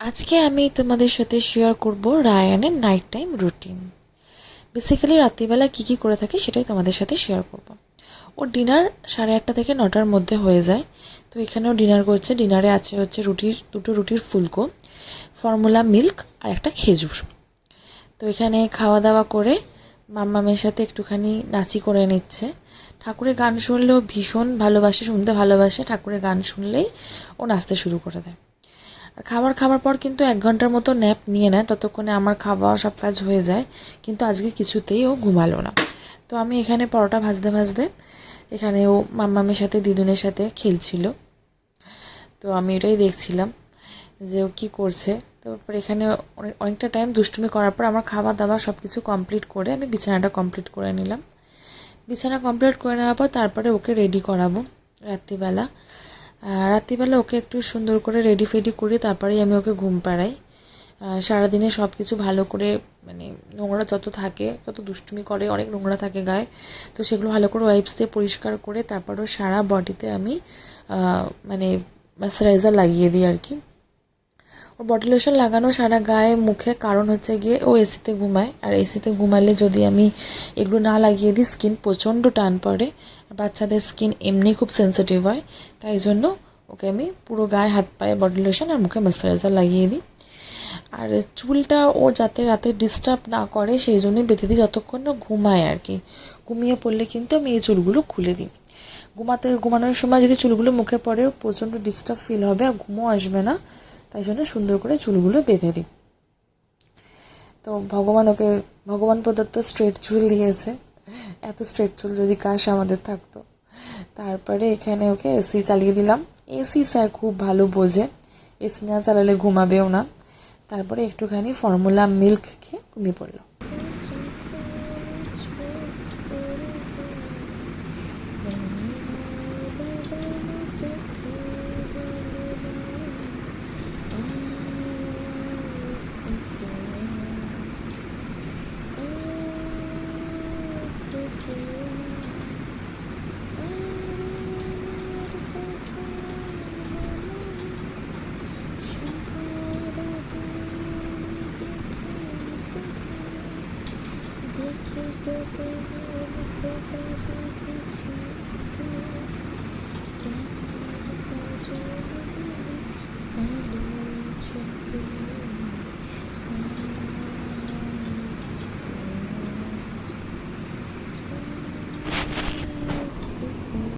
আজকে আমি তোমাদের সাথে শেয়ার করব রায়ানের নাইট টাইম রুটিন। বেসিক্যালি রাত্রিবেলা কী করে থাকে সেটাই তোমাদের সাথে শেয়ার করব। ওর ডিনার 8:30 থেকে 9টার মধ্যে হয়ে যায়। তো এখানেও ডিনার করছে। ডিনারে আছে হচ্ছে দুটো রুটির ফুলকো, ফর্মুলা মিল্ক আর একটা খেজুর। তো এখানে খাওয়া দাওয়া করে মাম্মামের সাথে একটুখানি নাচি করে নিচ্ছে। ঠাকুরের গান শুনলেও ভীষণ ভালোবাসে, শুনতে ভালোবাসে। ঠাকুরের গান শুনলেই ও নাচতে শুরু করে দেয়। আর খাবার পর কিন্তু 1 ঘন্টার মতো ন্যাপ নিয়ে নেয়, ততক্ষণে আমার খাওয়া সব কাজ হয়ে যায়। কিন্তু আজকে কিছুতেই ও ঘুমালো না। তো আমি এখানে পরোটা ভাজতে এখানে ও মাম্মামের সাথে দিদুনের সাথে খেলছিল। তো আমি এটাই দেখছিলাম যে ও কী করছে। তারপর এখানে অনেকটা টাইম দুষ্টুমি করার পর আমার খাওয়া দাওয়া সব কিছু কমপ্লিট করে আমি বিছানাটা কমপ্লিট করে নিলাম। বিছানা কমপ্লিট করে নেওয়ার পর তারপরে ওকে রেডি করাবো রাত্রিবেলা। রাত্রিবেলা ওকে একটু সুন্দর করে রেডি ফেডি করে তারপরেই আমি ওকে ঘুম পাড়াই। সারাদিনে সব কিছু ভালো করে মানে নোংরা যত থাকে, যত দুষ্টুমি করে, অনেক নোংরা থাকে গায়ে, তো সেগুলো ভালো করে ওয়াইপস দিয়ে পরিষ্কার করে তারপরও সারা বডিতে আমি মানে ময়েশ্চারাইজার লাগিয়ে দিই আর কি। ওর বডি লোশন লাগানো সারা গায়ে মুখে, কারণ হচ্ছে গিয়ে ও এসিতে ঘুমায়। আর এসিতে ঘুমালে যদি আমি এগুলো না লাগিয়ে দিই স্কিন প্রচণ্ড টান পড়ে। বাচ্চাদের স্কিন এমনি খুব সেন্সিটিভ হয়, তাই জন্য ওকে আমি পুরো গায়ে হাত পায়ে বডি লোশন আর মুখে ময়েশ্চারাইজার লাগিয়ে দিই। আর চুলটা ও যাতে রাতে ডিস্টার্ব না করে সেই জন্যই বেঁধে দিই যতক্ষণ না ঘুমায় আর কি। ঘুমিয়ে পড়লে কিন্তু আমি এই চুলগুলো খুলে দিই। ঘুমানোর সময় যদি চুলগুলো মুখে পড়ে প্রচণ্ড ডিস্টার্ব ফিল হবে আর ঘুমও আসবে না, তাই জন্য সুন্দর করে চুলগুলো বেঁধে দিই। তো ভগবান প্রদত্ত স্ট্রেট চুল দিয়েছে। এত স্ট্রেট চুল যদি কাশ আমাদের থাকতো। তারপরে এখানে ওকে এসি চালিয়ে দিলাম। এসি স্যার খুব ভালো বোঝে, এসি না চালালে ঘুমাবেও না। তারপরে একটুখানি ফর্মুলা মিল্ক খেয়ে ঘুমিয়ে পড়লো।